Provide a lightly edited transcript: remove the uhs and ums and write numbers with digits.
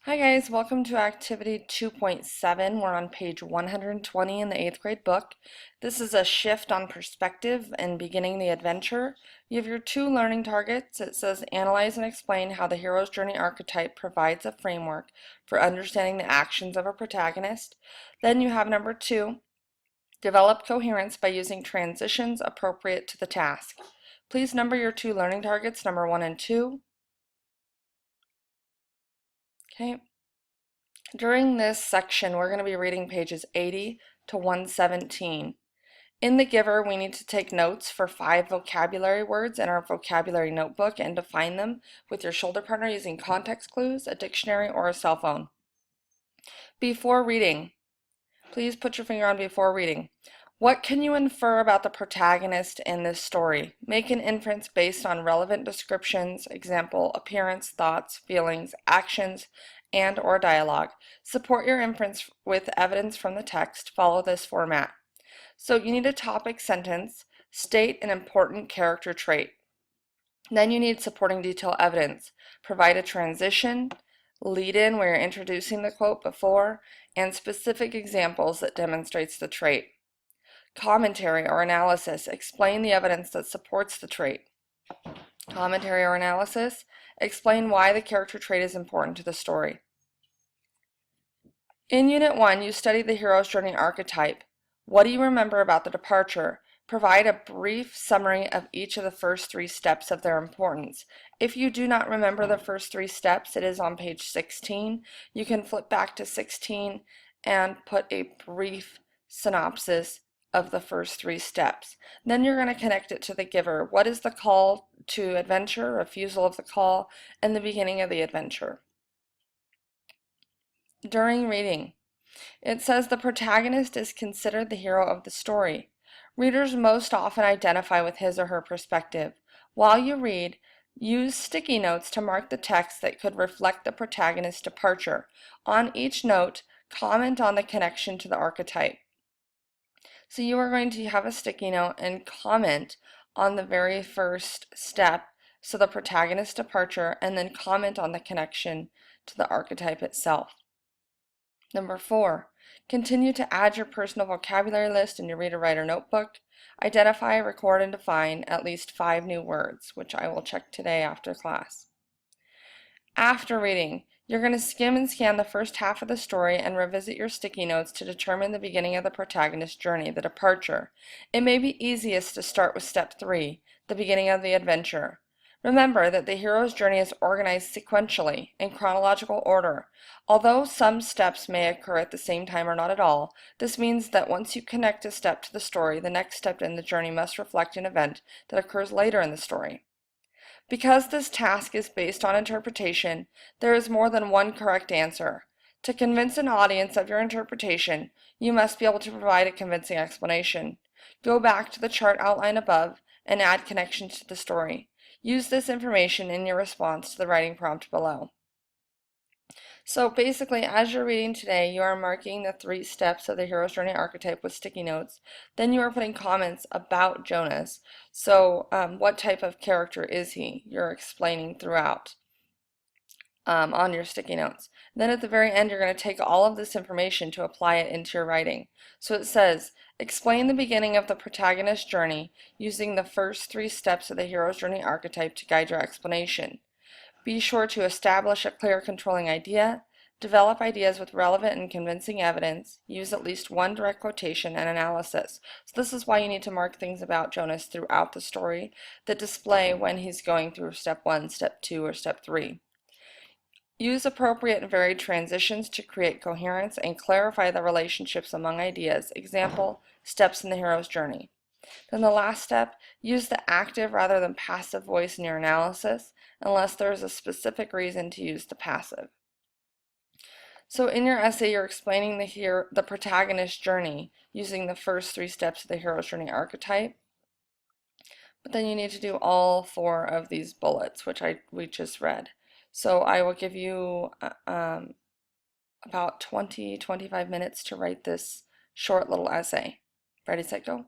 Hi guys, welcome to activity 2.7. We're on page 120 in the 8th grade book. This is a shift on perspective and beginning the adventure. You have your two learning targets. It says analyze and explain how the hero's journey archetype provides a framework for understanding the actions of a protagonist. Then you have number 2, develop coherence by using transitions appropriate to the task. Please number your two learning targets, number 1 and 2. Okay. During this section, we're going to be reading pages 80 to 117. In the giver, we need to take notes for 5 vocabulary words in our vocabulary notebook and define them with your shoulder partner using context clues, a dictionary, or a cell phone. Before reading, please put your finger on before reading. What can you infer about the protagonist in this story? Make an inference based on relevant descriptions, example, appearance, thoughts, feelings, actions, and or dialogue. Support your inference with evidence from the text. Follow this format. So you need a topic sentence. State an important character trait. Then you need supporting detail evidence. Provide a transition, lead in where you're introducing the quote before, and specific examples that demonstrates the trait. Commentary or analysis. Explain the evidence that supports the trait. Commentary or analysis. Explain why the character trait is important to the story. In Unit 1, you studied the hero's journey archetype. What do you remember about the departure? Provide a brief summary of each of the first 3 steps of their importance. If you do not remember the first 3 steps, it is on page 16. You can flip back to 16 and put a brief synopsis of the first 3 steps. Then you're going to connect it to the giver. What is the call to adventure, refusal of the call, and the beginning of the adventure? During reading, it says the protagonist is considered the hero of the story. Readers most often identify with his or her perspective. While you read, use sticky notes to mark the text that could reflect the protagonist's departure. On each note, comment on the connection to the archetype. So you are going to have a sticky note and comment on the very first step, so the protagonist's departure, and then comment on the connection to the archetype itself. Number 4, continue to add your personal vocabulary list in your reader-writer notebook. Identify, record, and define at least 5 new words, which I will check today after class. After reading, you're going to skim and scan the first half of the story and revisit your sticky notes to determine the beginning of the protagonist's journey, the departure. It may be easiest to start with step 3, the beginning of the adventure. Remember that the hero's journey is organized sequentially, in chronological order. Although some steps may occur at the same time or not at all, this means that once you connect a step to the story, the next step in the journey must reflect an event that occurs later in the story. Because this task is based on interpretation, there is more than one correct answer. To convince an audience of your interpretation, you must be able to provide a convincing explanation. Go back to the chart outlined above and add connections to the story. Use this information in your response to the writing prompt below. So basically, as you're reading today, you are marking the 3 steps of the hero's journey archetype with sticky notes. Then you are putting comments about Jonas. So what type of character is he? You're explaining throughout on your sticky notes. Then at the very end, you're going to take all of this information to apply it into your writing. So it says, explain the beginning of the protagonist's journey using the first 3 steps of the hero's journey archetype to guide your explanation. Be sure to establish a clear controlling idea, develop ideas with relevant and convincing evidence, use at least 1 direct quotation and analysis. So this is why you need to mark things about Jonas throughout the story that display when he's going through step 1, step 2, or step 3. Use appropriate and varied transitions to create coherence and clarify the relationships among ideas. Example, steps in the hero's journey. Then the last step, use the active rather than passive voice in your analysis, unless there is a specific reason to use the passive. So in your essay, you're explaining the protagonist's journey using the first 3 steps of the hero's journey archetype. But then you need to do all 4 of these bullets, which we just read. So I will give you about 20-25 minutes to write this short little essay. Ready, set, go.